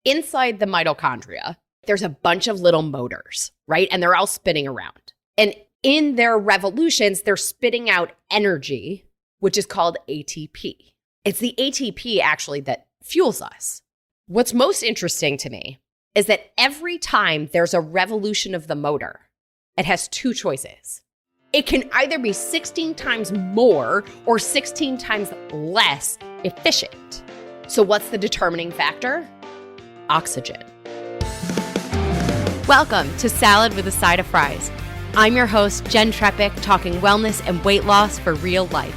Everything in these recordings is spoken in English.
inside the mitochondria, there's a bunch of little motors, right? And they're all spinning around. And in their revolutions, they're spitting out energy, which is called ATP. It's the ATP actually that fuels us. What's most interesting to me is that every time there's a revolution of the motor, it has two choices. It can either be 16 times more or 16 times less efficient. So what's the determining factor? Oxygen. Welcome to Salad with a Side of Fries. I'm your host, Jenn, talking wellness and weight loss for real life.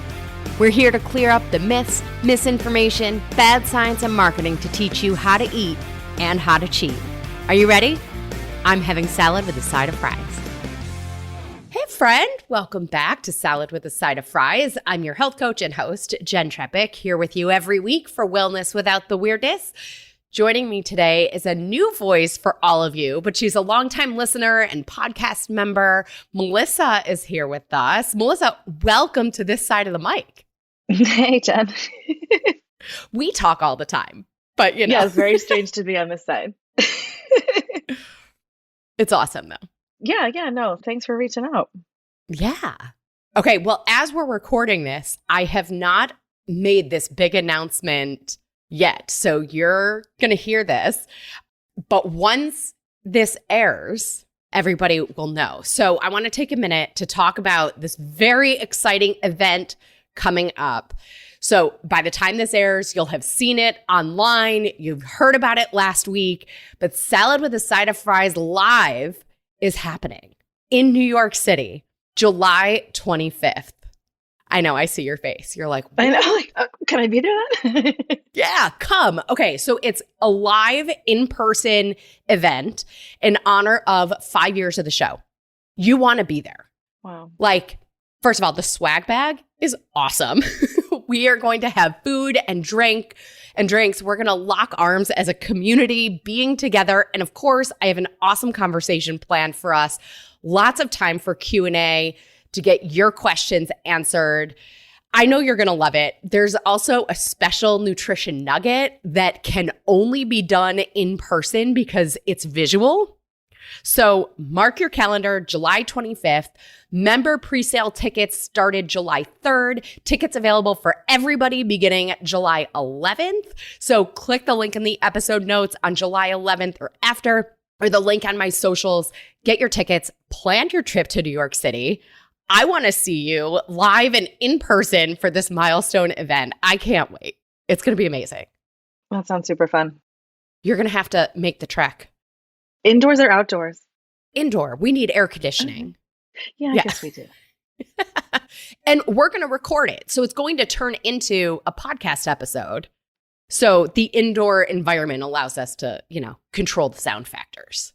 We're here to clear up the myths, misinformation, bad science, and marketing to teach you how to eat and how to cheat. Are you ready? I'm having salad with a side of fries. Hey friend, welcome back to Salad with a Side of Fries. I'm your health coach and host, Jenn, here with you every week for Wellness Without the Weirdness. Joining me today is a new voice for all of you, but she's a longtime listener and podcast member. Melissa is here with us. Melissa, welcome to this side of the mic. Hey, Jenn. We talk all the time, but you know. Yeah, it's very strange to be on this side. It's awesome though. Yeah, no, thanks for reaching out. Yeah. Okay, well, as we're recording this, I have not made this big announcement yet. So you're going to hear this. But once this airs, everybody will know. So I want to take a minute to talk about this very exciting event coming up. So by the time this airs, you'll have seen it online. You've heard about it last week. But Salad with a Side of Fries Live is happening in New York City, July 25th. I know, I see your face. You're like, what? I know, can I be there then? Yeah, come. Okay, so it's a live in-person event in honor of 5 years of the show. You want to be there. Wow. Like, first of all, the swag bag is awesome. We are going to have food and drinks. We're going to lock arms as a community, being together. And of course, I have an awesome conversation planned for us. Lots of time for Q&A to get your questions answered. I know you're going to love it. There's also a special nutrition nugget that can only be done in person because it's visual. So mark your calendar, July 25th. Member presale tickets started July 3rd. Tickets available for everybody beginning July 11th. So click the link in the episode notes on July 11th or after, or the link on my socials. Get your tickets, plan your trip to New York City. I want to see you live and in person for this milestone event. I can't wait. It's going to be amazing. That sounds super fun. You're going to have to make the trek. Indoors or outdoors? Indoor. We need air conditioning. Yeah, I guess we do. And we're going to record it. So it's going to turn into a podcast episode. So the indoor environment allows us to, control the sound factors.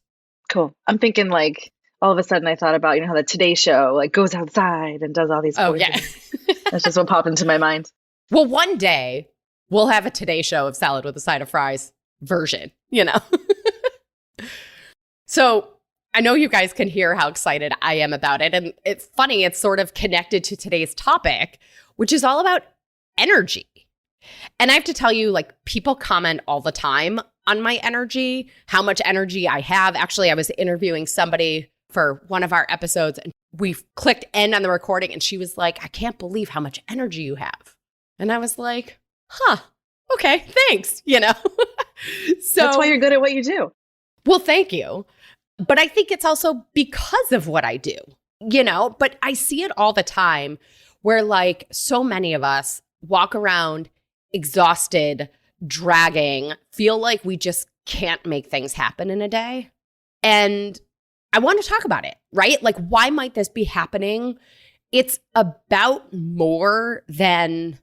Cool. I'm thinking like, all of a sudden I thought about, how the Today Show like goes outside and does all these Oh, voices. Yeah. That's just what popped into my mind. Well, one day we'll have a Today Show of Salad with a Side of Fries version, So I know you guys can hear how excited I am about it. And it's funny, it's sort of connected to today's topic, which is all about energy. And I have to tell you, like, people comment all the time on my energy, how much energy I have. Actually, I was interviewing somebody for one of our episodes and we clicked end on the recording and she was like, I can't believe how much energy you have. And I was like, okay, thanks, So that's why you're good at what you do. Well, thank you. But I think it's also because of what I do, but I see it all the time where like so many of us walk around exhausted, dragging, feel like we just can't make things happen in a day. And I want to talk about it, right? Like, why might this be happening? It's about more than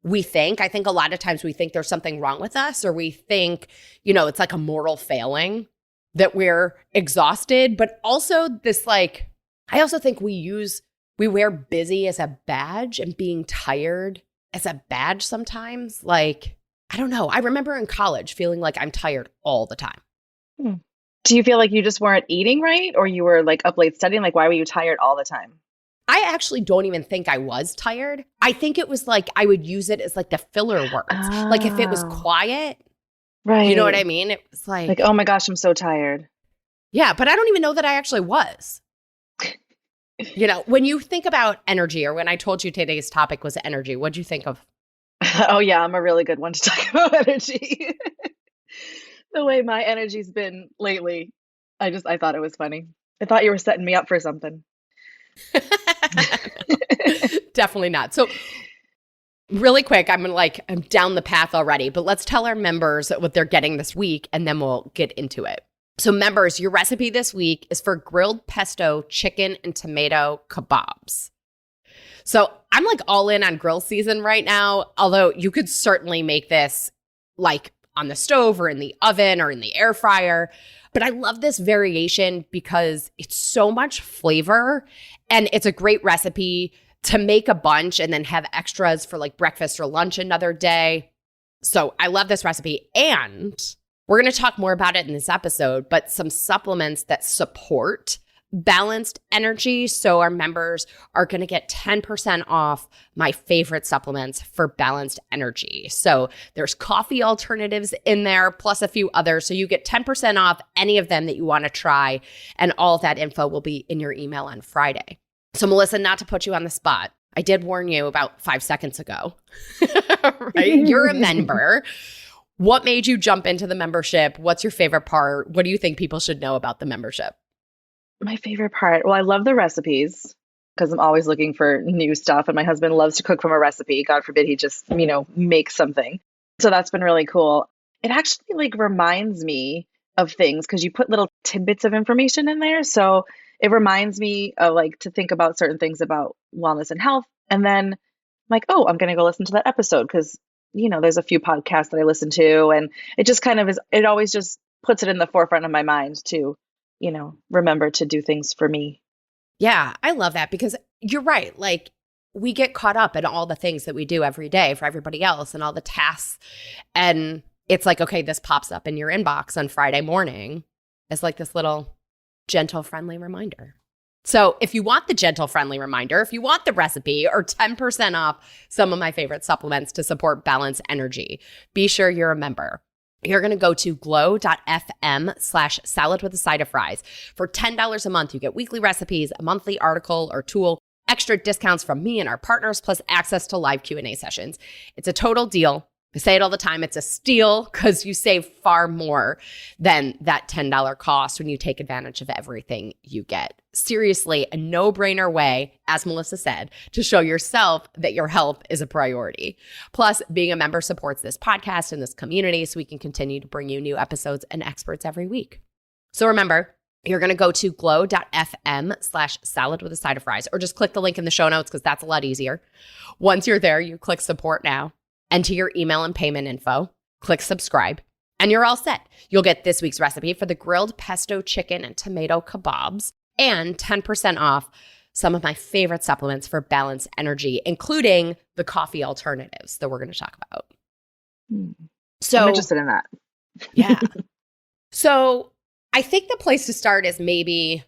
we think. I think a lot of times we think there's something wrong with us, or we think, it's like a moral failing that we're exhausted. But also this, like, I also think we wear busy as a badge and being tired as a badge sometimes. Like, I don't know. I remember in college feeling like I'm tired all the time. Do you feel like you just weren't eating right, or you were like up late studying? Like, why were you tired all the time? I actually don't even think I was tired. I think it was like I would use it as like the filler words. Like if it was quiet, You know what Right. I mean? It was Like, like, oh my gosh, I'm so tired. yeah, but I don't even know that I actually was. When you think about energy, or when I told you today's topic was energy, what'd you think of? Oh yeah, I'm a really good one to talk about energy. The way my energy's been lately, I thought it was funny. I thought you were setting me up for something. Definitely not. So, really quick, I'm down the path already, but let's tell our members what they're getting this week and then we'll get into it. So, members, your recipe this week is for grilled pesto chicken and tomato kebabs. So, I'm like all in on grill season right now, although you could certainly make this like on the stove or in the oven or in the air fryer. But I love this variation because it's so much flavor and it's a great recipe to make a bunch and then have extras for like breakfast or lunch another day. So I love this recipe. And we're going to talk more about it in this episode, but some supplements that support balanced energy. So our members are going to get 10% off my favorite supplements for balanced energy. So there's coffee alternatives in there, plus a few others. So you get 10% off any of them that you want to try. And all of that info will be in your email on Friday. So Melissa, not to put you on the spot, I did warn you about 5 seconds ago, right? You're a member. What made you jump into the membership? What's your favorite part? What do you think people should know about the membership? My favorite part. Well, I love the recipes because I'm always looking for new stuff. And my husband loves to cook from a recipe. God forbid he just, makes something. So that's been really cool. It actually like reminds me of things because you put little tidbits of information in there. So it reminds me of like to think about certain things about wellness and health. And then I'm like, oh, I'm going to go listen to that episode because, there's a few podcasts that I listen to. And it just kind of is, it always just puts it in the forefront of my mind to remember to do things for me. Yeah, I love that because you're right. Like we get caught up in all the things that we do every day for everybody else and all the tasks. And it's like, okay, this pops up in your inbox on Friday morning as like this little gentle, friendly reminder. So if you want the gentle, friendly reminder, if you want the recipe or 10% off some of my favorite supplements to support balanced energy, be sure you're a member. You're going to go to glow.fm/salad with a side of fries. For $10 a month, you get weekly recipes, a monthly article or tool, extra discounts from me and our partners, plus access to live Q&A sessions. It's a total deal. I say it all the time. It's a steal because you save far more than that $10 cost when you take advantage of everything you get. Seriously, a no-brainer way, as Melissa said, to show yourself that your health is a priority. Plus, being a member supports this podcast and this community so we can continue to bring you new episodes and experts every week. So remember, you're going to go to glow.fm/salad with a side of fries, or just click the link in the show notes because that's a lot easier. Once you're there, you click support now. Enter your email and payment info, click subscribe, and you're all set. You'll get this week's recipe for the grilled pesto chicken and tomato kebabs and 10% off some of my favorite supplements for balanced energy, including the coffee alternatives that we're going to talk about. So I'm interested in that. Yeah. So I think the place to start is maybe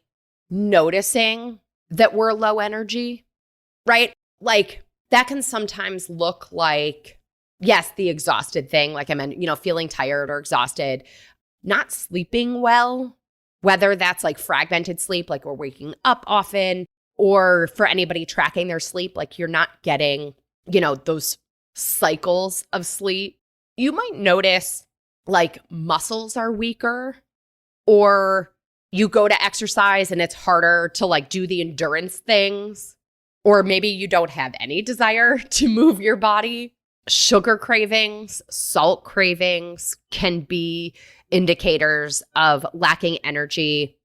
noticing that we're low energy, right? Like that can sometimes look like, yes, the exhausted thing, like I meant, feeling tired or exhausted, not sleeping well, whether that's like fragmented sleep, like we're waking up often, or for anybody tracking their sleep, like you're not getting, those cycles of sleep. You might notice like muscles are weaker, or you go to exercise and it's harder to like do the endurance things, or maybe you don't have any desire to move your body. Sugar cravings, salt cravings can be indicators of lacking energy,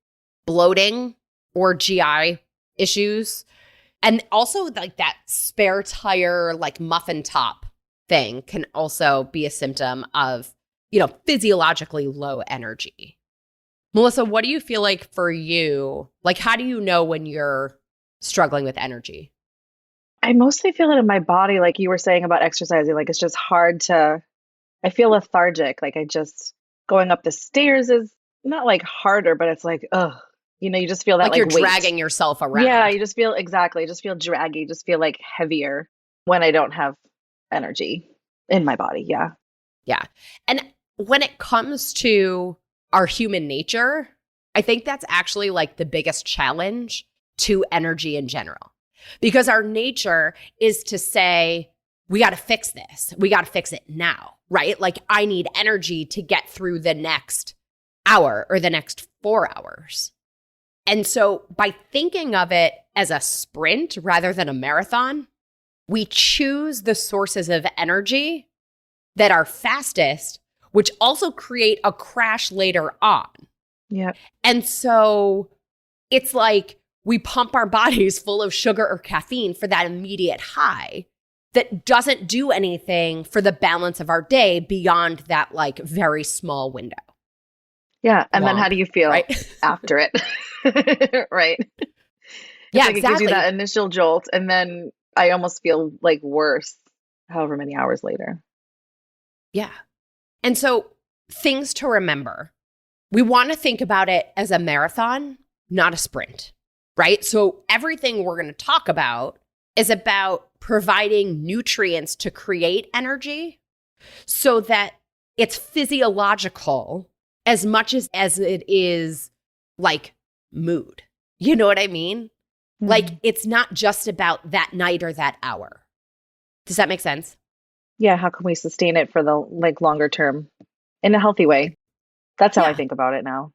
bloating, or GI issues. And also like that spare tire, like muffin top thing can also be a symptom of, physiologically low energy. Melissa, what do you feel like for you? Like, how do you know when you're struggling with energy? I mostly feel it in my body, like you were saying about exercising. Like it's just I feel lethargic. Like going up the stairs is not like harder, but it's like, ugh, you just feel that like you're weight. dragging yourself around. Yeah, you just feel exactly. Just feel draggy, just feel like heavier when I don't have energy in my body. Yeah. Yeah. And when it comes to our human nature, I think that's actually like the biggest challenge to energy in general. Because our nature is to say, we got to fix this. We got to fix it now, right? Like I need energy to get through the next hour or the next 4 hours. And so by thinking of it as a sprint rather than a marathon, we choose the sources of energy that are fastest, which also create a crash later on. Yeah. And so it's like we pump our bodies full of sugar or caffeine for that immediate high that doesn't do anything for the balance of our day beyond that like very small window. Yeah. And then how do you feel after it? Right. Yeah, like exactly. It gives you that initial jolt, and then I almost feel like worse however many hours later. Yeah. And so things to remember. We want to think about it as a marathon, not a sprint, right? So everything we're going to talk about is about providing nutrients to create energy so that it's physiological as much as it is like mood. You know what I mean? Mm-hmm. Like it's not just about that night or that hour. Does that make sense? Yeah. How can we sustain it for the like longer term in a healthy way? That's how I think about it now.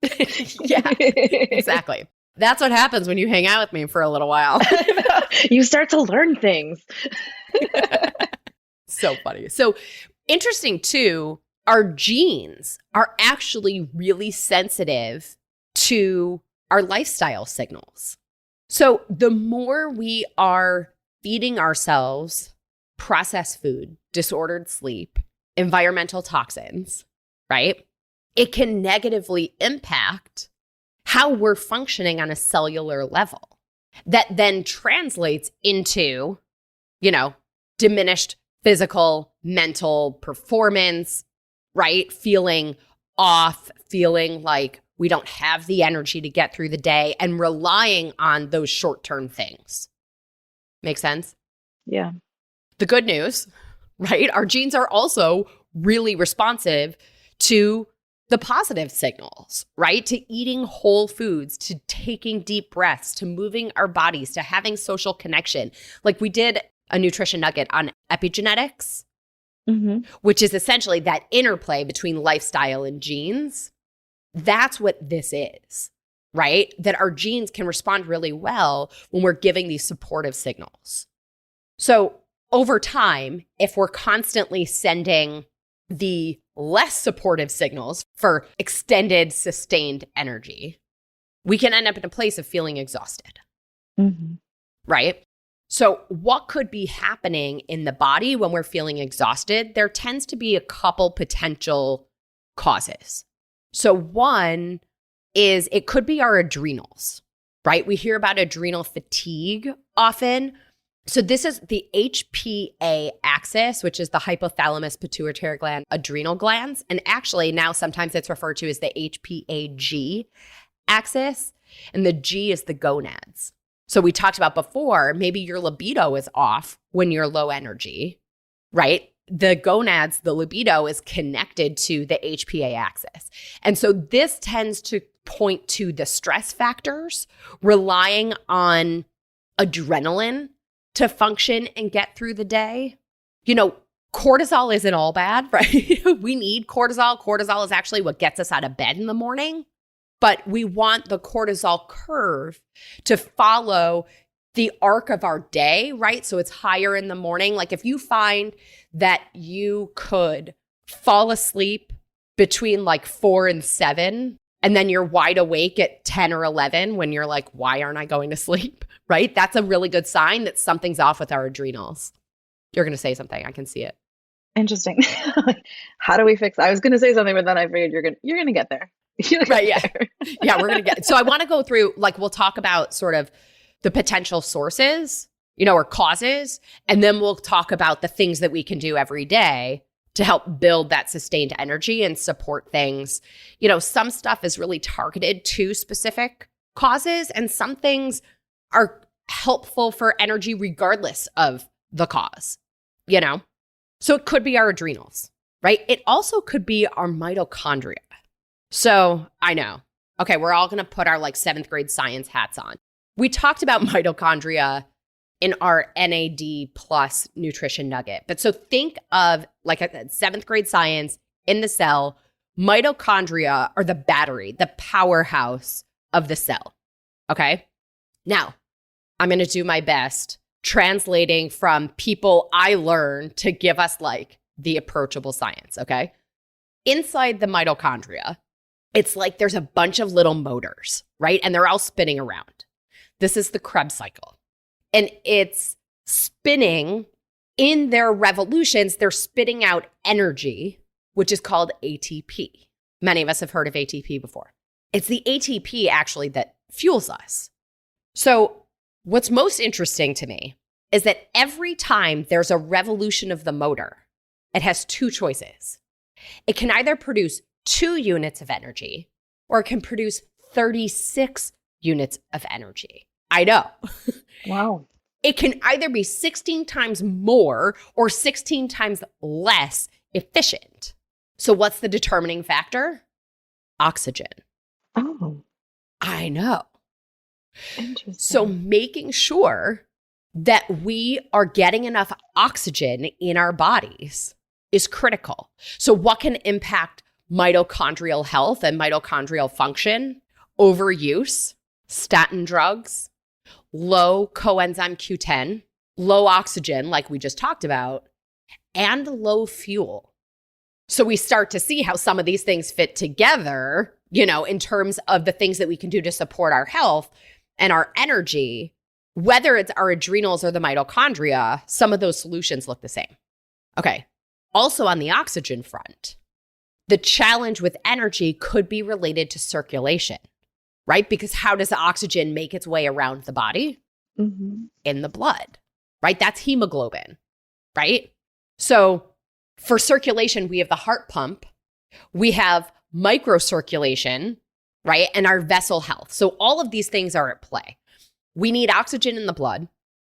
Yeah, exactly. That's what happens when you hang out with me for a little while. You start to learn things. So funny. So interesting too, our genes are actually really sensitive to our lifestyle signals. So the more we are feeding ourselves processed food, disordered sleep, environmental toxins, right? It can negatively impact how we're functioning on a cellular level. That then translates into, diminished physical, mental performance, right? Feeling off, feeling like we don't have the energy to get through the day and relying on those short-term things. Make sense? Yeah. The good news, right? Our genes are also really responsive to the positive signals, right? To eating whole foods, to taking deep breaths, to moving our bodies, to having social connection. Like we did a nutrition nugget on epigenetics, which is essentially that interplay between lifestyle and genes. That's what this is, right? That our genes can respond really well when we're giving these supportive signals. So over time, if we're constantly sending the less supportive signals for extended, sustained energy, we can end up in a place of feeling exhausted, right? So what could be happening in the body when we're feeling exhausted? There tends to be a couple potential causes. So one is it could be our adrenals, right? We hear about adrenal fatigue often. So this is the HPA axis, which is the hypothalamus pituitary gland adrenal glands. And actually now sometimes it's referred to as the HPAG axis. And the G is the gonads. So we talked about before, maybe your libido is off when you're low energy, right? The gonads, the libido is connected to the HPA axis. And so this tends to point to the stress factors relying on adrenaline to function and get through the day. Cortisol isn't all bad, right? We need cortisol. Cortisol is actually what gets us out of bed in the morning. But we want the cortisol curve to follow the arc of our day, right? So it's higher in the morning. Like if you find that you could fall asleep between like 4 and 7, and then you're wide awake at 10 or 11 when you're like, why aren't I going to sleep? Right? That's a really good sign that something's off with our adrenals. You're going to say something. I can see it. Interesting. How do we fix? I was going to say something, but then I figured you're going to get there. Right. Yeah. Yeah. We're going to get. So I want to go through, we'll talk about sort of the potential sources, or causes, and then we'll talk about the things that we can do every day to help build that sustained energy and support things. Some stuff is really targeted to specific causes, and some things are helpful for energy regardless of the cause, So it could be our adrenals. right? It also could be our mitochondria. So I know. Okay, we're all going to put our like 7th grade science hats on. We talked about mitochondria in our NAD plus nutrition nugget. But so think of like I said, 7th grade science in the cell. Mitochondria are the battery, the powerhouse of the cell. Okay. Now, I'm going to do my best translating from people I learned to give us like the approachable science. Okay. Inside the mitochondria, it's like there's a bunch of little motors, right? And they're all spinning around. This is the Krebs cycle. And it's spinning in their revolutions. They're spitting out energy, which is called ATP. Many of us have heard of ATP before. It's the ATP actually that fuels us. So what's most interesting to me is that every time there's a revolution of the motor, it has 2 choices. It can either produce 2 units of energy or it can produce 36 units of energy. I know. Wow. It can either be 16 times more or 16 times less efficient. So what's the determining factor? Oxygen. Oh, I know. interesting. So making sure that we are getting enough oxygen in our bodies is critical. So what can impact mitochondrial health and mitochondrial function? Overuse, statin drugs, low coenzyme Q10, low oxygen, like we just talked about, and low fuel. So we start to see how some of these things fit together, you know, in terms of the things that we can do to support our health and our energy, whether it's our adrenals or the mitochondria, some of those solutions look the same. Okay. Also on the oxygen front, the challenge with energy could be related to circulation, right? Because how does the oxygen make its way around the body? Mm-hmm. In the blood, right? That's hemoglobin, right? So for circulation, we have the heart pump, we have microcirculation, right? And our vessel health. So all of these things are at play. We need oxygen in the blood.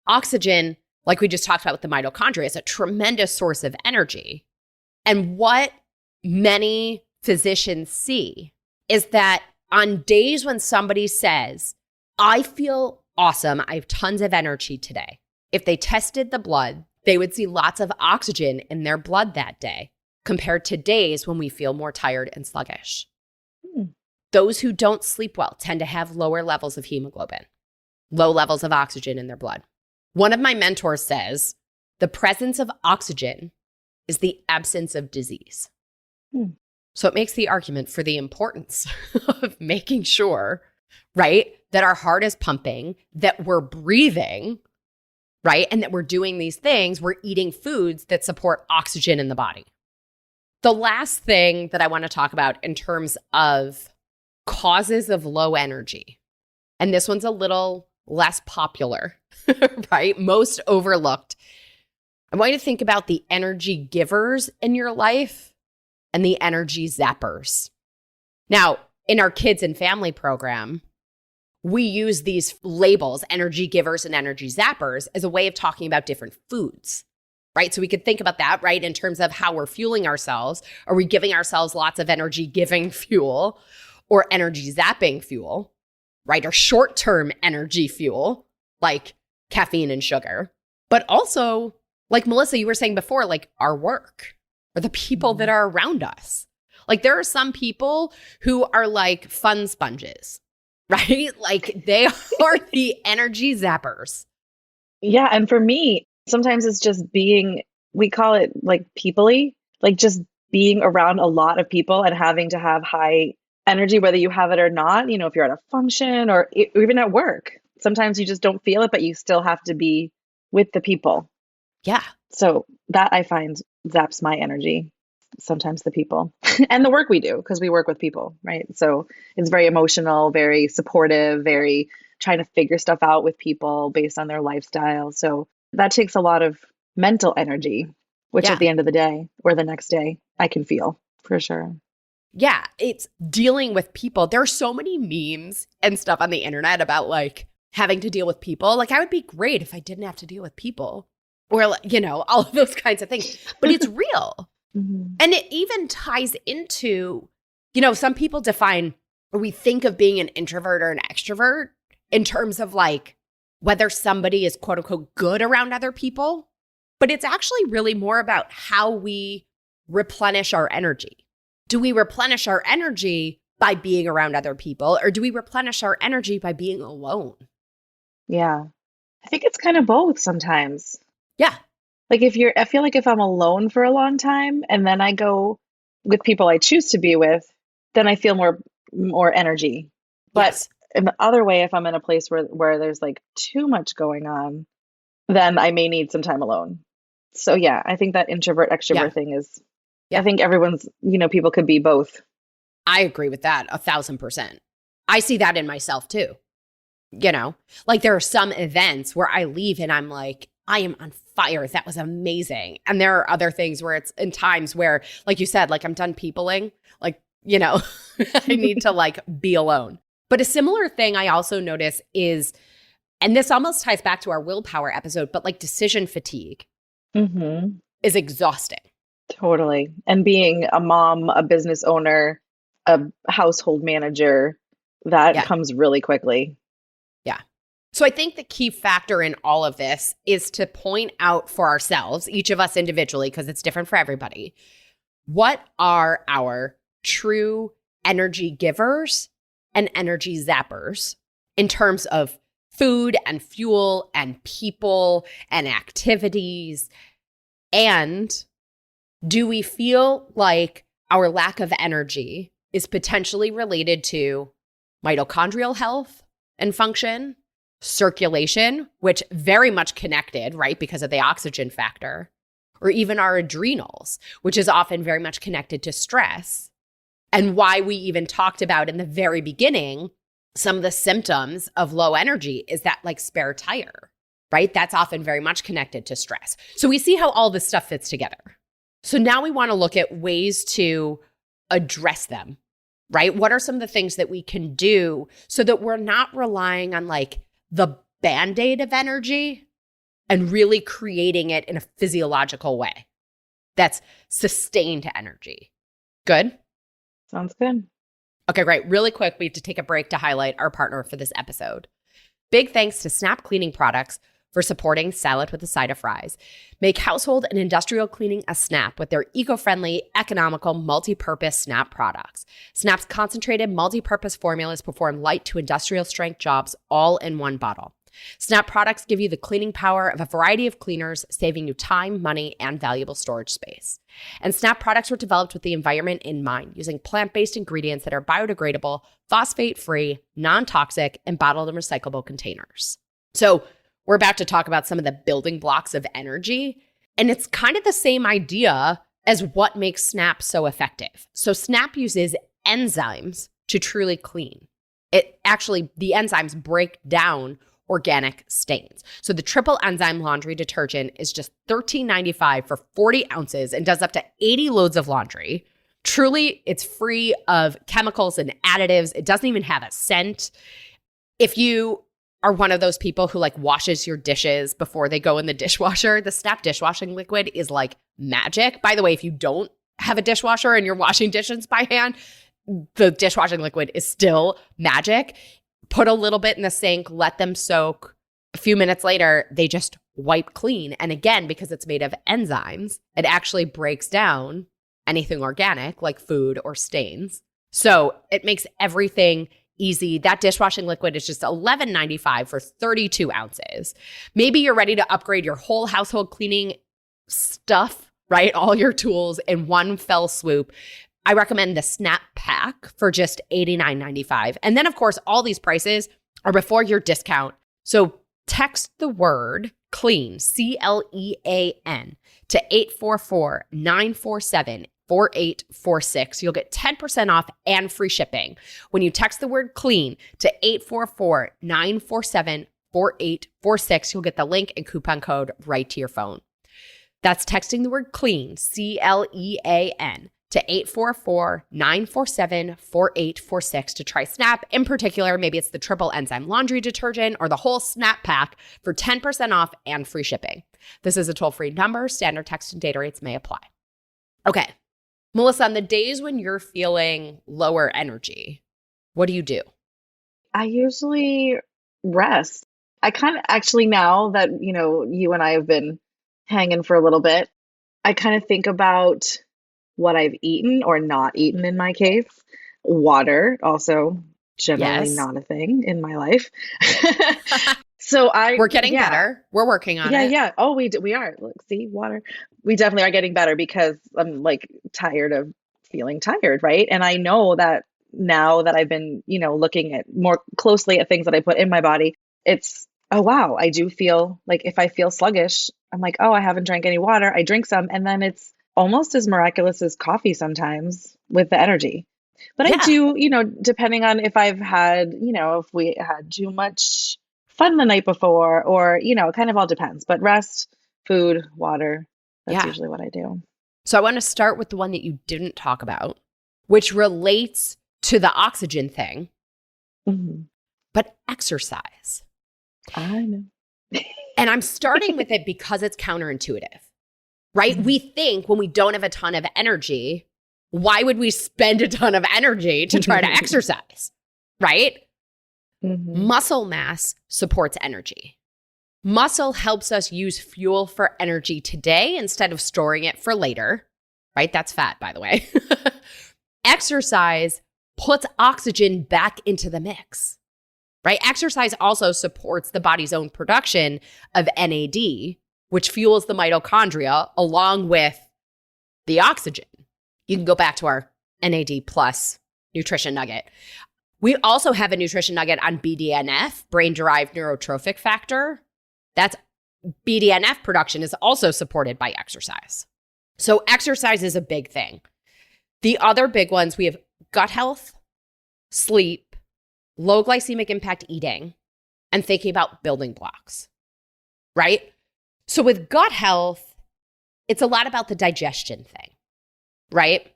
Oxygen, like we just talked about with the mitochondria, is a tremendous source of energy. And what many physicians see is that on days when somebody says, I feel awesome, I have tons of energy today, if they tested the blood, they would see lots of oxygen in their blood that day compared to days when we feel more tired and sluggish. Those who don't sleep well tend to have lower levels of hemoglobin, low levels of oxygen in their blood. One of my mentors says, the presence of oxygen is the absence of disease. So it makes the argument for the importance of making sure, right, that our heart is pumping, that we're breathing, right, and that we're doing these things, we're eating foods that support oxygen in the body. The last thing that I want to talk about in terms of causes of low energy, and this one's a little less popular, right? Most overlooked. I want you to think about the energy givers in your life and the energy zappers. Now, in our kids and family program, we use these labels, energy givers and energy zappers, as a way of talking about different foods, right? So we could think about that, right, in terms of how we're fueling ourselves. Are we giving ourselves lots of energy giving fuel or energy zapping fuel, right? Or short-term energy fuel, like caffeine and sugar. But also, like Melissa, you were saying before, like our work or the people that are around us. Like there are some people who are like fun sponges, right? Like they are the energy zappers. Yeah. And for me, sometimes it's just being, we call it like people-y, like just being around a lot of people and having to have high energy, whether you have it or not, you know, if you're at a function or even at work. Sometimes you just don't feel it, but you still have to be with the people. Yeah. So that I find zaps my energy, sometimes the people and the work we do, because we work with people, right? So it's very emotional, very supportive, very trying to figure stuff out with people based on their lifestyle. So that takes a lot of mental energy, which Yeah. at the end of the day or the next day, I can feel for sure. Yeah, it's dealing with people. There are so many memes and stuff on the internet about like having to deal with people. Like I would be great if I didn't have to deal with people or, you know, all of those kinds of things. But it's real. Mhm. And it even ties into, some people define or we think of being an introvert or an extrovert in terms of like whether somebody is quote unquote good around other people. But it's actually really more about how we replenish our energy. Do we replenish our energy by being around other people, or do we replenish our energy by being alone? Yeah. I think it's kind of both sometimes. Yeah. Like I feel like if I'm alone for a long time and then I go with people I choose to be with, then I feel more energy. But Yes. in the other way, if I'm in a place where there's like too much going on, then I may need some time alone. So yeah, I think that introvert Yeah. extrovert thing is, I Yeah. think everyone's, people could be both. I agree with that 1,000%. I see that in myself too. Like there are some events where I leave and I'm like, I am on fire. That was amazing. And there are other things where it's in times where, like you said, like I'm done peopling, like, I need to like be alone. But a similar thing I also notice is, and this almost ties back to our willpower episode, but like decision fatigue Hmm. is exhausting. Totally. And being a mom, a business owner, a household manager, that Yeah. comes really quickly. Yeah. So I think the key factor in all of this is to point out for ourselves, each of us individually, because it's different for everybody, what are our true energy givers and energy zappers in terms of food and fuel and people and activities? And do we feel like our lack of energy is potentially related to mitochondrial health and function, circulation, which very much connected, right, because of the oxygen factor, or even our adrenals, which is often very much connected to stress, and why we even talked about in the very beginning, some of the symptoms of low energy is that like spare tire, right? That's often very much connected to stress. So we see how all this stuff fits together. So now we want to look at ways to address them, right? What are some of the things that we can do so that we're not relying on like the Band-Aid of energy and really creating it in a physiological way that's sustained energy? Good? Sounds good. Okay, great. Really quick, we have to take a break to highlight our partner for this episode. Big thanks to Snap Cleaning Products for supporting Salad with a Side of Fries. Make household and industrial cleaning a snap with their eco-friendly, economical, multi-purpose Snap products. Snap's concentrated multi-purpose formulas perform light to industrial strength jobs all in one bottle. Snap products give you the cleaning power of a variety of cleaners, saving you time, money, and valuable storage space. And Snap products were developed with the environment in mind, using plant-based ingredients that are biodegradable, phosphate-free, non-toxic, and bottled in recyclable containers. So we're about to talk about some of the building blocks of energy, and it's kind of the same idea as what makes Snap so effective. So Snap uses enzymes to truly clean. The enzymes break down organic stains. So the triple enzyme laundry detergent is just $13.95 for 40 ounces and does up to 80 loads of laundry. Truly, it's free of chemicals and additives. It doesn't even have a scent. If you are one of those people who like washes your dishes before they go in the dishwasher, the Snap dishwashing liquid is like magic. By the way, if you don't have a dishwasher and you're washing dishes by hand, the dishwashing liquid is still magic. Put a little bit in the sink, let them soak. A few minutes later, they just wipe clean. And again, because it's made of enzymes, it actually breaks down anything organic like food or stains. So it makes everything easy. That dishwashing liquid is just $11.95 for 32 ounces. Maybe you're ready to upgrade your whole household cleaning stuff, right? All your tools in one fell swoop. I recommend the Snap Pack for just $89.95. And then, of course, all these prices are before your discount. So text the word CLEAN, CLEAN, to 844-947-4846. You'll get 10% off and free shipping. When you text the word CLEAN to 844-947-4846, you'll get the link and coupon code right to your phone. That's texting the word CLEAN, CLEAN, to 844-947-4846 to try Snap. In particular, maybe it's the triple enzyme laundry detergent or the whole Snap Pack for 10% off and free shipping. This is a toll-free number. Standard text and data rates may apply. Okay. Melissa, on the days when you're feeling lower energy, what do you do? I usually rest. I kind of actually, now that, you and I have been hanging for a little bit, I kind of think about what I've eaten or not eaten in my case. Water, also generally Yes. not a thing in my life. So We're getting yeah, better. We're working on yeah, it. yeah. Oh, we are. Look, see, water. We definitely are getting better because I'm like tired of feeling tired, right? And I know that now that I've been, looking at more closely at things that I put in my body, it's, oh wow, I do feel like if I feel sluggish, I'm like, oh, I haven't drank any water. I drink some, and then it's almost as miraculous as coffee sometimes with the energy. But I Yeah. do, depending on if I've had, if we had too much fun the night before, or, it kind of all depends. But rest, food, water, that's Yeah. usually what I do. So I want to start with the one that you didn't talk about, which relates to the oxygen thing, Mhm. but exercise. I know. And I'm starting with it because it's counterintuitive, right? Mhm. We think when we don't have a ton of energy, why would we spend a ton of energy to try to exercise, right? Mhm. Muscle mass supports energy. Muscle helps us use fuel for energy today instead of storing it for later, right? That's fat, by the way. Exercise puts oxygen back into the mix, right? Exercise also supports the body's own production of NAD, which fuels the mitochondria along with the oxygen. You can go back to our NAD plus nutrition nugget. We also have a nutrition nugget on BDNF, brain derived neurotrophic factor. That's BDNF production is also supported by exercise. So exercise is a big thing. The other big ones, we have gut health, sleep, low glycemic impact eating, and thinking about building blocks, right? So with gut health, it's a lot about the digestion thing, right?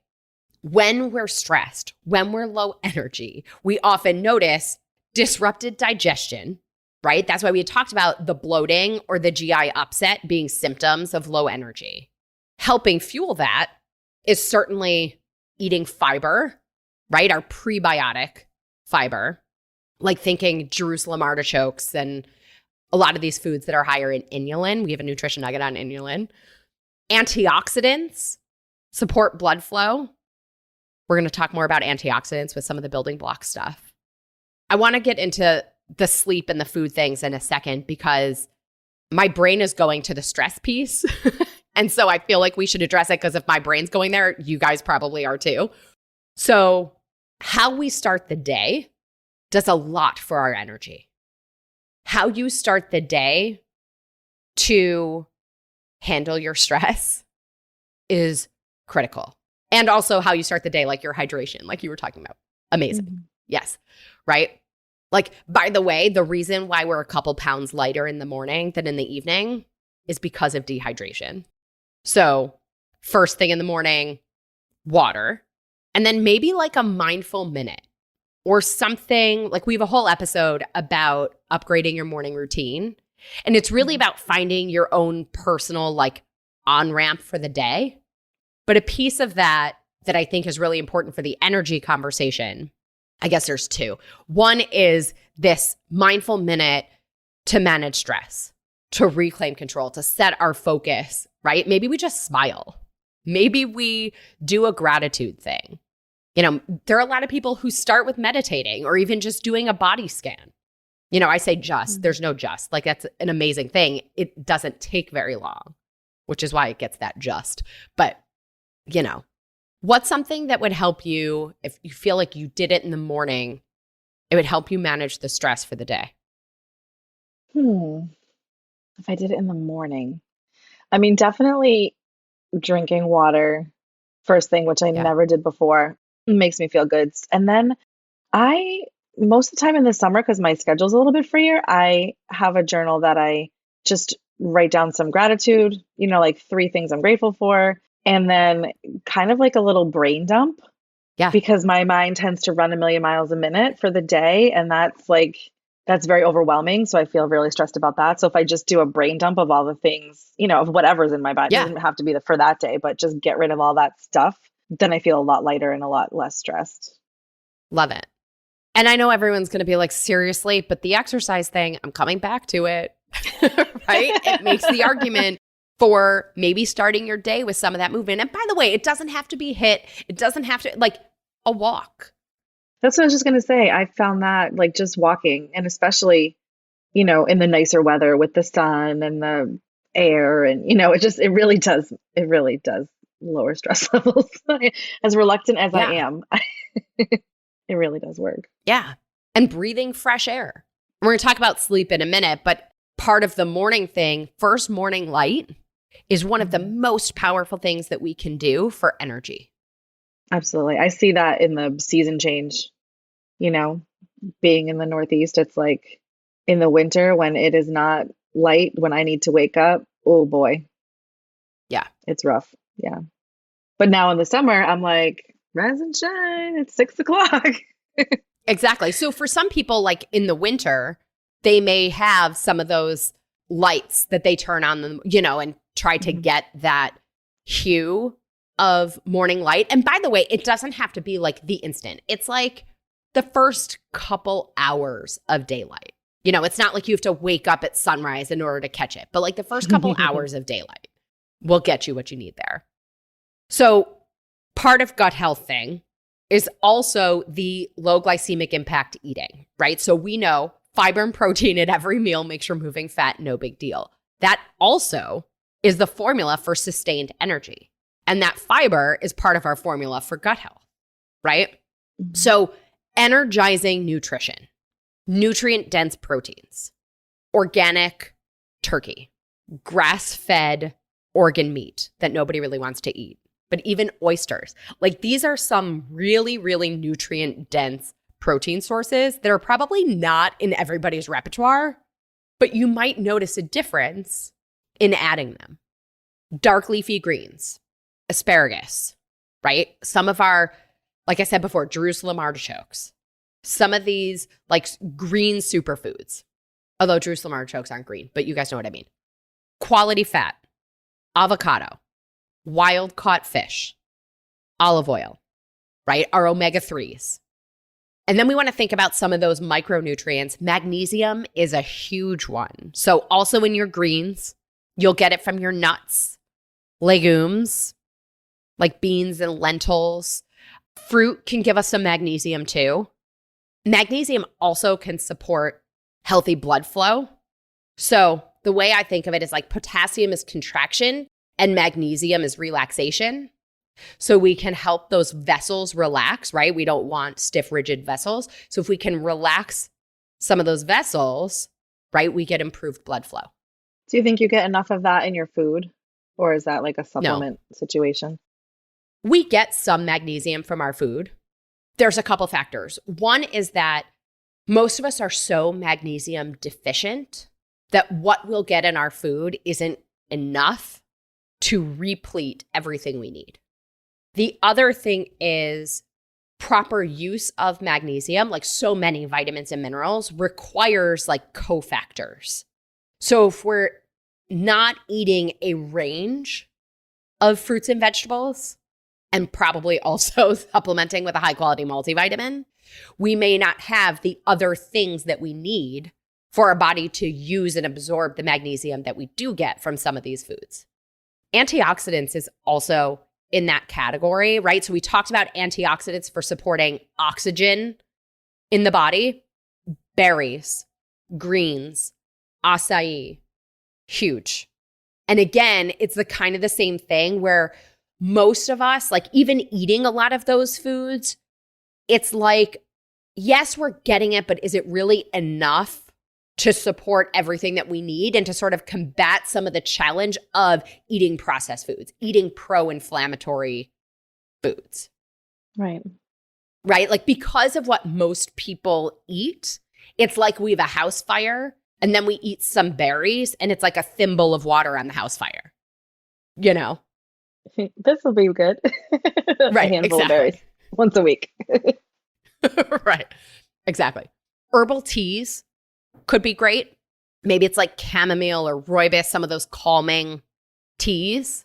When we're stressed, when we're low energy, we often notice disrupted digestion, right? That's why we had talked about the bloating or the GI upset being symptoms of low energy. Helping fuel that is certainly eating fiber, right? Our prebiotic fiber, like thinking Jerusalem artichokes and a lot of these foods that are higher in inulin. We have a nutrition nugget on inulin. Antioxidants support blood flow. We're going to talk more about antioxidants with some of the building block stuff. I want to get into the sleep and the food things in a second because my brain is going to the stress piece. And so I feel like we should address it because if my brain's going there, you guys probably are too. So how we start the day does a lot for our energy. How you start the day to handle your stress is critical. And also how you start the day, like your hydration, like you were talking about. Amazing. Mhm. Yes. Right? Like, by the way, the reason why we're a couple pounds lighter in the morning than in the evening is because of dehydration. So, first thing in the morning, water, and then maybe like a mindful minute or something. Like, we have a whole episode about upgrading your morning routine. And it's really about finding your own personal, like, on ramp for the day. But a piece of that I think is really important for the energy conversation, I guess there's two. One is this mindful minute to manage stress, to reclaim control, to set our focus, right? Maybe we just smile. Maybe we do a gratitude thing. There are a lot of people who start with meditating or even just doing a body scan. I say just, there's no just. Like, that's an amazing thing. It doesn't take very long, which is why it gets that just. But, what's something that would help you if you feel like you did it in the morning? It would help you manage the stress for the day. If I did it in the morning, I mean, definitely drinking water first thing, which I Yeah. never did before, makes me feel good. And then I, most of the time in the summer, because my schedule's a little bit freer, I have a journal that I just write down some gratitude, like 3 things I'm grateful for, and then kind of like a little brain dump Yeah. because my mind tends to run a million miles a minute for the day. And that's like that's very overwhelming. So I feel really stressed about that. So if I just do a brain dump of all the things, of whatever's in my body, it Yeah, doesn't have to be for that day, but just get rid of all that stuff, then I feel a lot lighter and a lot less stressed. love it. And I know everyone's going to be like, seriously, but the exercise thing, I'm coming back to it, right? It makes the argument for maybe starting your day with some of that movement. And by the way, it doesn't have to be HIIT. It doesn't have to, like, a walk. That's what I was just going to say. I found that like just walking, and especially, in the nicer weather with the sun and the air, and, it really does lower stress levels. As reluctant as I Yeah. am, it really does work. Yeah. And breathing fresh air. We're going to talk about sleep in a minute, but part of the morning thing, first morning light, is one of the most powerful things that we can do for energy. Absolutely. I see that in the season change, being in the Northeast, it's like in the winter when it is not light, when I need to wake up, oh boy, Yeah. it's rough. Yeah. But now in the summer, I'm like, rise and shine, it's 6 o'clock. Exactly. So for some people, like in the winter, they may have some of those lights that they turn on them, and try to get that hue of morning light. And by the way, it doesn't have to be like the instant. It's like the first couple hours of daylight. It's not like you have to wake up at sunrise in order to catch it, but like the first couple hours of daylight will get you what you need there. So part of gut health thing is also the low glycemic impact eating, right? So we know fiber and protein at every meal makes removing fat no big deal. That also is the formula for sustained energy. And that fiber is part of our formula for gut health, right? So energizing nutrition, nutrient-dense proteins, organic turkey, grass-fed organ meat that nobody really wants to eat, but even oysters. Like these are some really, really nutrient-dense protein sources that are probably not in everybody's repertoire, but you might notice a difference in adding them. Dark leafy greens, asparagus, right? Some of our, like I said before, Jerusalem artichokes, some of these like green superfoods, although Jerusalem artichokes aren't green, but you guys know what I mean. Quality fat, avocado, wild caught fish, olive oil, right? Our omega-3s. And then we want to think about some of those micronutrients. Magnesium is a huge one. So also in your greens, you'll get it from your nuts, legumes, like beans and lentils. Fruit can give us some magnesium too. Magnesium also can support healthy blood flow. So the way I think of it is like potassium is contraction and magnesium is relaxation. So we can help those vessels relax, right? We don't want stiff, rigid vessels. So if we can relax some of those vessels, right, we get improved blood flow. Do you think you get enough of that in your food? Or is that like a supplement situation? We get some magnesium from our food. There's a couple factors. One is that most of us are so magnesium deficient that what we'll get in our food isn't enough to replete everything we need. The other thing is proper use of magnesium, like so many vitamins and minerals, requires like cofactors. So if we're not eating a range of fruits and vegetables, and probably also supplementing with a high quality multivitamin, we may not have the other things that we need for our body to use and absorb the magnesium that we do get from some of these foods. Antioxidants is also in that category, right? So we talked about antioxidants for supporting oxygen in the body. Berries, greens, acai, huge. And again, it's the kind of the same thing where most of us, like even eating a lot of those foods, it's like, yes, we're getting it, but is it really enough to support everything that we need and to sort of combat some of the challenge of eating processed foods, eating pro-inflammatory foods? Right. Right? Like because of what most people eat, it's like we have a house fire and then we eat some berries and it's like a thimble of water on the house fire, you know? This will be good. Right, A handful exactly. of berries once a week. Right. Exactly. Herbal teas could be great. Maybe it's like chamomile or rooibos, some of those calming teas.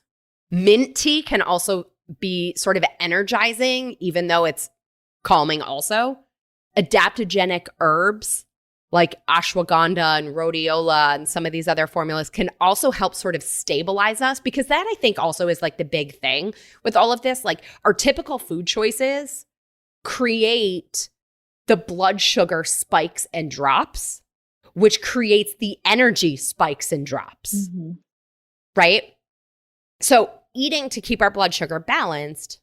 Mint tea can also be sort of energizing, even though it's calming also. Adaptogenic herbs like ashwagandha and rhodiola and some of these other formulas can also help sort of stabilize us, because that I think also is like the big thing with all of this. Like our typical food choices create the blood sugar spikes and drops, which creates the energy spikes and drops, right? So eating to keep our blood sugar balanced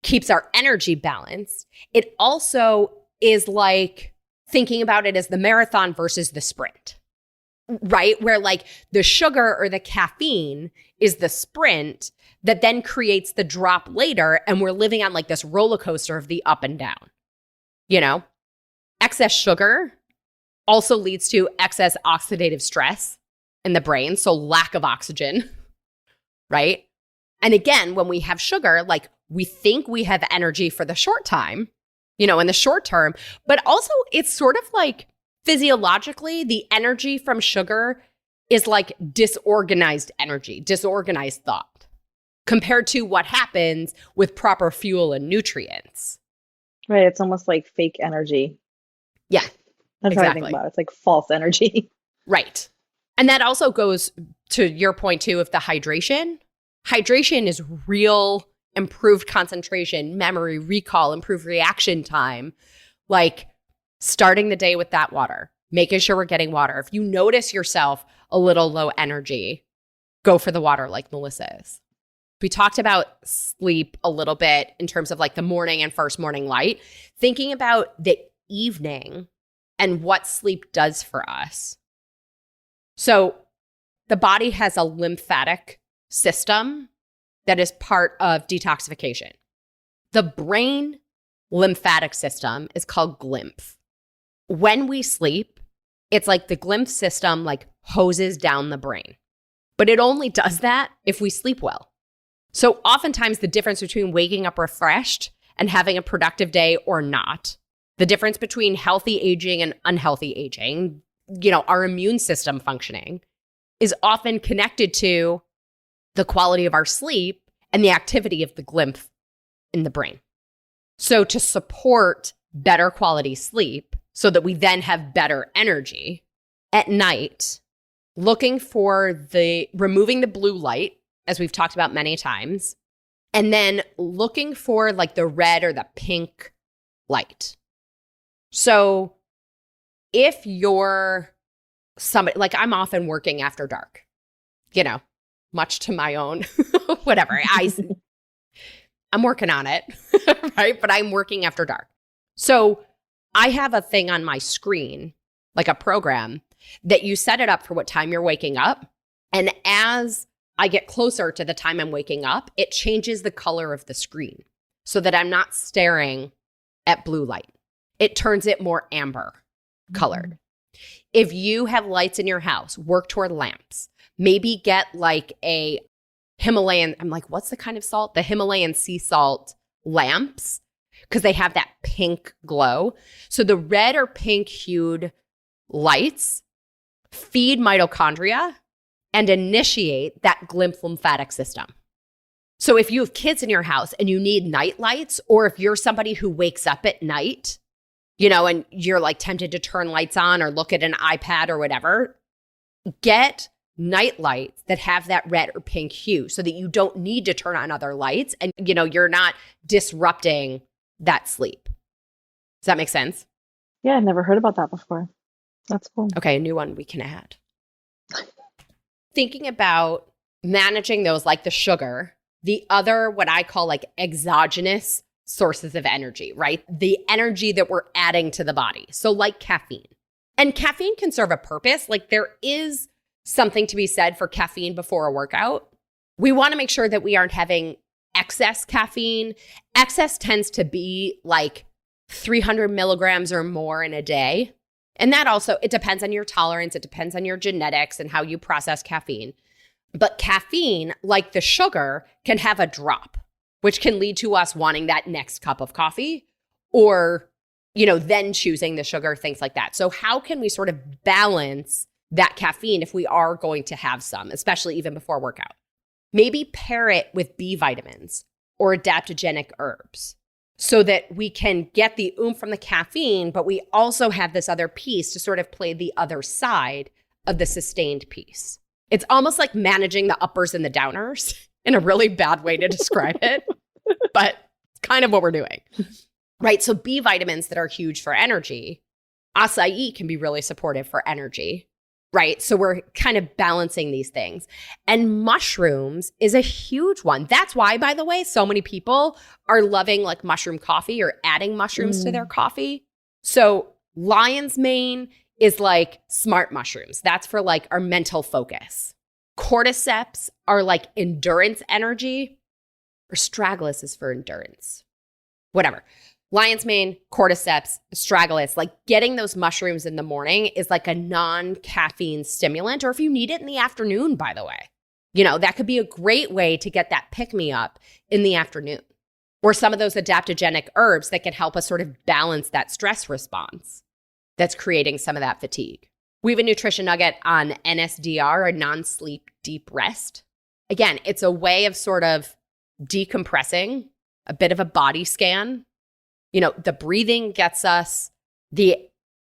keeps our energy balanced. It also is like thinking about it as the marathon versus the sprint, right? Where like the sugar or the caffeine is the sprint that then creates the drop later. And we're living on like this roller coaster of the up and down, you know? Excess sugar also leads to excess oxidative stress in the brain. So lack of oxygen, right? And again, when we have sugar, like we think we have energy for the short time, you know, in the short term, but also it's sort of like physiologically, the energy from sugar is like disorganized energy, disorganized thought compared to what happens with proper fuel and nutrients. Right. It's almost like fake energy. Yeah, That's how I think about it. It's like false energy. Right. And that also goes to your point too of the hydration. Hydration is real improved concentration, memory, recall, improved reaction time. Like starting the day with that water, making sure we're getting water. If you notice yourself a little low energy, go for the water like Melissa is. We talked about sleep a little bit in terms of like the morning and first morning light, thinking about the evening and what sleep does for us. So the body has a lymphatic system that is part of detoxification. The brain lymphatic system is called glymph. When we sleep, it's like the glymph system like hoses down the brain. But it only does that if we sleep well. So oftentimes the difference between waking up refreshed and having a productive day or not, the difference between healthy aging and unhealthy aging, you know, our immune system functioning is often connected to the quality of our sleep and the activity of the glymph in the brain. So to support better quality sleep so that we then have better energy at night, looking for removing the blue light, as we've talked about many times, and then looking for like the red or the pink light. So if you're somebody, like I'm often working after dark, you know, much to my own, whatever. I'm working on it, right? But I'm working after dark. So I have a thing on my screen, like a program that you set it up for what time you're waking up. And as I get closer to the time I'm waking up, it changes the color of the screen so that I'm not staring at blue light. It turns it more amber colored. If you have lights in your house, work toward lamps. Maybe get like a Himalayan, I'm like, what's the kind of salt? The Himalayan sea salt lamps, because they have that pink glow. So the red or pink hued lights feed mitochondria and initiate that glymph lymphatic system. So if you have kids in your house and you need night lights, or if you're somebody who wakes up at night, you know, and you're like tempted to turn lights on or look at an iPad or whatever, get night lights that have that red or pink hue so that you don't need to turn on other lights and, you know, you're not disrupting that sleep. Does that make sense? Yeah, I've never heard about that before. That's cool. Okay, a new one we can add. Thinking about managing those like the sugar, the other what I call like exogenous sources of energy, right? The energy that we're adding to the body. So like caffeine. And caffeine can serve a purpose. Like there is something to be said for caffeine before a workout. We want to make sure that we aren't having excess caffeine. Excess tends to be like 300 milligrams or more in a day. And that also, it depends on your tolerance. It depends on your genetics and how you process caffeine. But caffeine, like the sugar, can have a drop, which can lead to us wanting that next cup of coffee or then choosing the sugar, things like that. So how can we sort of balance that caffeine if we are going to have some, especially even before workout? Maybe pair it with B vitamins or adaptogenic herbs so that we can get the oomph from the caffeine, but we also have this other piece to sort of play the other side of the sustained piece. It's almost like managing the uppers and the downers in a really bad way to describe it, but it's kind of what we're doing, right? So B vitamins that are huge for energy, acai can be really supportive for energy, right? So we're kind of balancing these things. And mushrooms is a huge one. That's why, by the way, so many people are loving like mushroom coffee or adding mushrooms to their coffee. So lion's mane is like smart mushrooms. That's for like our mental focus. Cordyceps are like endurance energy, or astragalus is for endurance. Whatever. Lion's mane, cordyceps, astragalus, like getting those mushrooms in the morning is like a non-caffeine stimulant, or if you need it in the afternoon, by the way. That could be a great way to get that pick-me-up in the afternoon. Or some of those adaptogenic herbs that can help us sort of balance that stress response that's creating some of that fatigue. We have a nutrition nugget on NSDR, or non-sleep deep rest. Again, it's a way of sort of decompressing, a bit of a body scan. The breathing gets us, the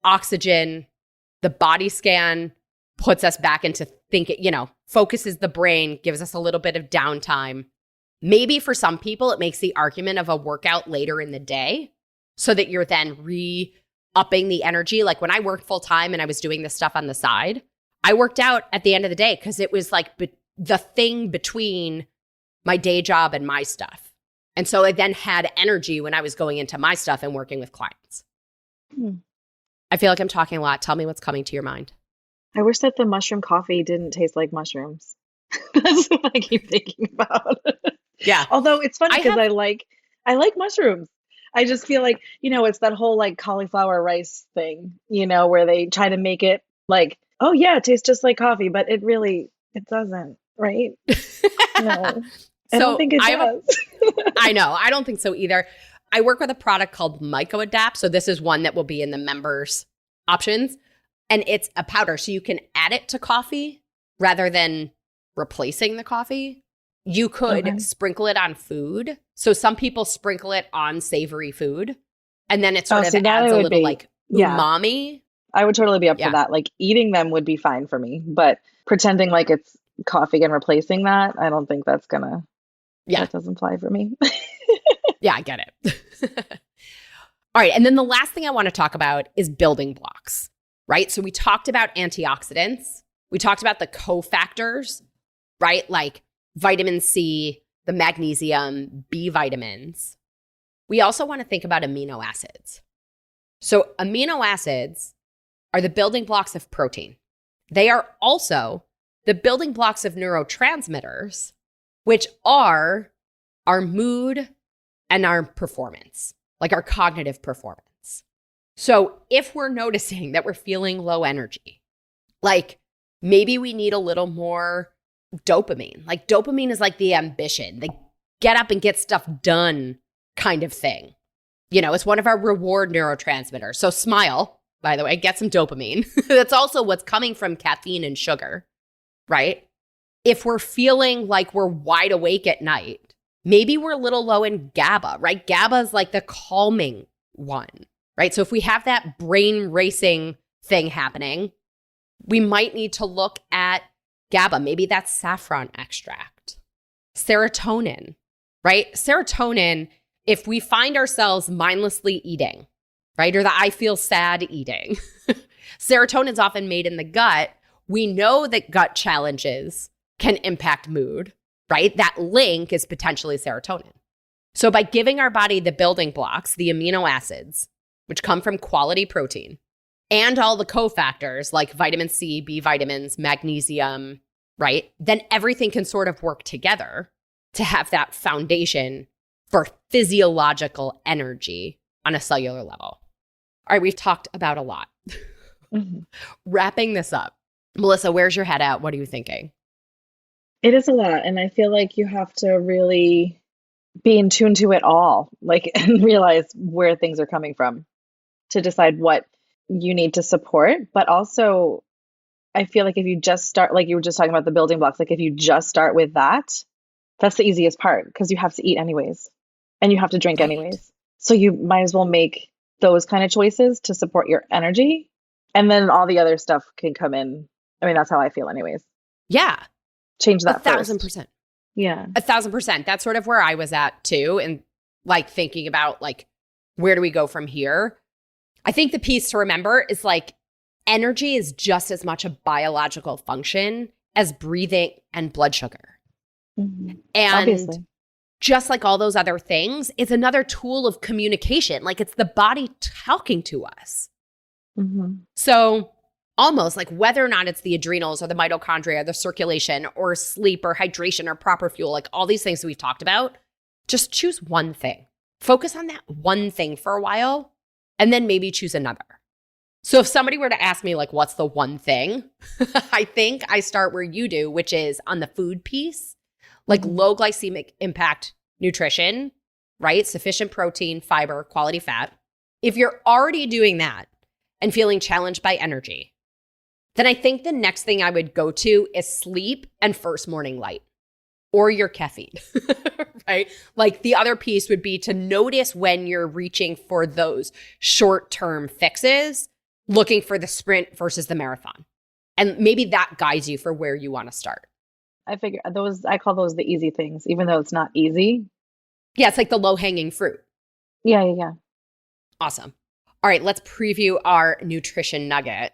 oxygen, the body scan puts us back into thinking, focuses the brain, gives us a little bit of downtime. Maybe for some people, it makes the argument of a workout later in the day so that you're then upping the energy. Like when I worked full time and I was doing this stuff on the side, I worked out at the end of the day because it was like the thing between my day job and my stuff. And so I then had energy when I was going into my stuff and working with clients. I feel like I'm talking a lot. Tell me what's coming to your mind. I wish that the mushroom coffee didn't taste like mushrooms. That's what I keep thinking about. Yeah. Although it's funny because I like mushrooms. I just feel like, it's that whole like cauliflower rice thing, where they try to make it like, oh yeah, it tastes just like coffee, but it doesn't, right? No. I don't think it does. I know. I don't think so either. I work with a product called MycoAdapt. So this is one that will be in the members options. And it's a powder. So you can add it to coffee rather than replacing the coffee. You could sprinkle it on food. So some people sprinkle it on savory food. And then it sort of adds a little like umami. I would totally be up for that. Like eating them would be fine for me. But pretending like it's coffee and replacing that, I don't think that's gonna... that doesn't fly for me. Yeah, I get it. All right. And then the last thing I want to talk about is building blocks, right? So we talked about antioxidants. We talked about the cofactors, right? Like vitamin C, the magnesium, B vitamins. We also want to think about amino acids. So amino acids are the building blocks of protein. They are also the building blocks of neurotransmitters, which are our mood and our performance, like our cognitive performance. So if we're noticing that we're feeling low energy, like maybe we need a little more dopamine. Like dopamine is like the ambition, the get up and get stuff done kind of thing. It's one of our reward neurotransmitters. So smile, by the way, get some dopamine. That's also what's coming from caffeine and sugar, right? If we're feeling like we're wide awake at night, maybe we're a little low in GABA, right? GABA is like the calming one, right? So if we have that brain racing thing happening, we might need to look at GABA. Maybe that's saffron extract. Serotonin, right? Serotonin, if we find ourselves mindlessly eating, right? Or the I feel sad eating, serotonin is often made in the gut. We know that gut challenges can impact mood, right? That link is potentially serotonin. So by giving our body the building blocks, the amino acids, which come from quality protein, and all the cofactors like vitamin C, B vitamins, magnesium, right? Then everything can sort of work together to have that foundation for physiological energy on a cellular level. All right, we've talked about a lot. Wrapping this up, Melissa, where's your head at? What are you thinking? It is a lot. And I feel like you have to really be in tune to it all, like, and realize where things are coming from. to decide what you need to support. But also, I feel like if you just start, like you were just talking about the building blocks, like if you just start with that, that's the easiest part because you have to eat anyways and you have to drink Right. anyways. So you might as well make those kind of choices to support your energy. And then all the other stuff can come in. I mean, that's how I feel anyways. Yeah. Change that 1,000%. Yeah. 1,000%. That's sort of where I was at too. And like thinking about like, where do we go from here? I think the piece to remember is like energy is just as much a biological function as breathing and blood sugar. Mm-hmm. And obviously, just like all those other things, it's another tool of communication. Like it's the body talking to us. mm-hmm. So almost like whether or not it's the adrenals or the mitochondria, the circulation or sleep or hydration or proper fuel, like all these things that we've talked about, just choose one thing. Focus on that one thing for a while and then maybe choose another. So if somebody were to ask me like, what's the one thing? I think I start where you do, which is on the food piece, like low glycemic impact nutrition, right? Sufficient protein, fiber, quality fat. If you're already doing that and feeling challenged by energy, then I think the next thing I would go to is sleep and first morning light or your caffeine, right? Like the other piece would be to notice when you're reaching for those short-term fixes, looking for the sprint versus the marathon. And maybe that guides you for where you want to start. I figure I call those the easy things, even though it's not easy. Yeah, it's like the low-hanging fruit. Yeah. Awesome. All right, let's preview our nutrition nugget.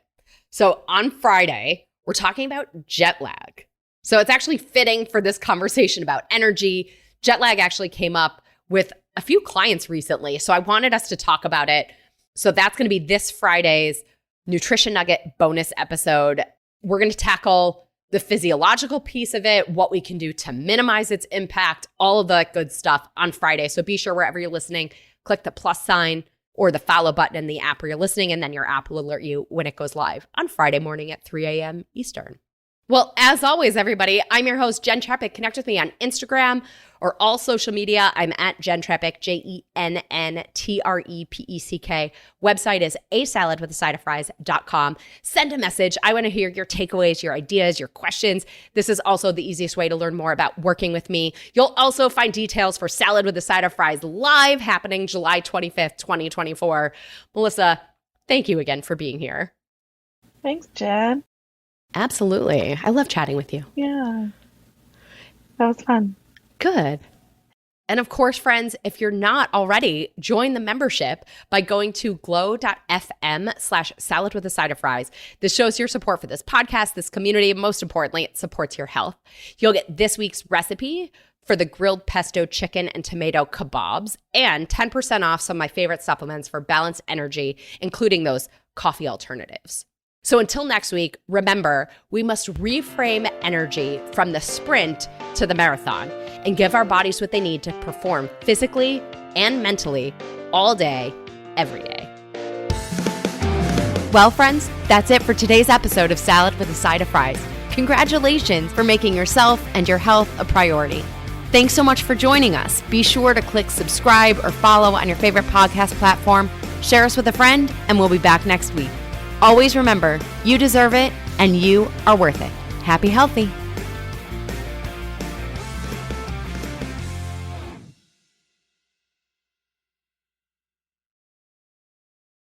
So on Friday, we're talking about jet lag. So it's actually fitting for this conversation about energy. Jet lag actually came up with a few clients recently, so I wanted us to talk about it. So that's going to be this Friday's Nutrition Nugget bonus episode. We're going to tackle the physiological piece of it, what we can do to minimize its impact, all of that good stuff on Friday. So be sure wherever you're listening, click the plus sign or the follow button in the app where you're listening, and then your app will alert you when it goes live on Friday morning at 3 a.m. Eastern. Well, as always, everybody, I'm your host, Jenn Trepeck. Connect with me on Instagram or all social media. I'm at Jenn Trepeck, JENNTREPECK. Website is asaladwithasideoffries.com. Send a message. I want to hear your takeaways, your ideas, your questions. This is also the easiest way to learn more about working with me. You'll also find details for Salad with a Side of Fries live happening July 25th, 2024. Melissa, thank you again for being here. Thanks, Jen. Absolutely. I love chatting with you. Yeah. That was fun. Good. And of course, friends, if you're not already, join the membership by going to glow.fm/salad with a side of fries. This shows your support for this podcast, this community. And most importantly, it supports your health. You'll get this week's recipe for the grilled pesto chicken and tomato kebabs and 10% off some of my favorite supplements for balanced energy, including those coffee alternatives. So until next week, remember, we must reframe energy from the sprint to the marathon and give our bodies what they need to perform physically and mentally all day, every day. Well, friends, that's it for today's episode of Salad with a Side of Fries. Congratulations for making yourself and your health a priority. Thanks so much for joining us. Be sure to click subscribe or follow on your favorite podcast platform, share us with a friend, and we'll be back next week. Always remember, you deserve it and you are worth it. Happy healthy.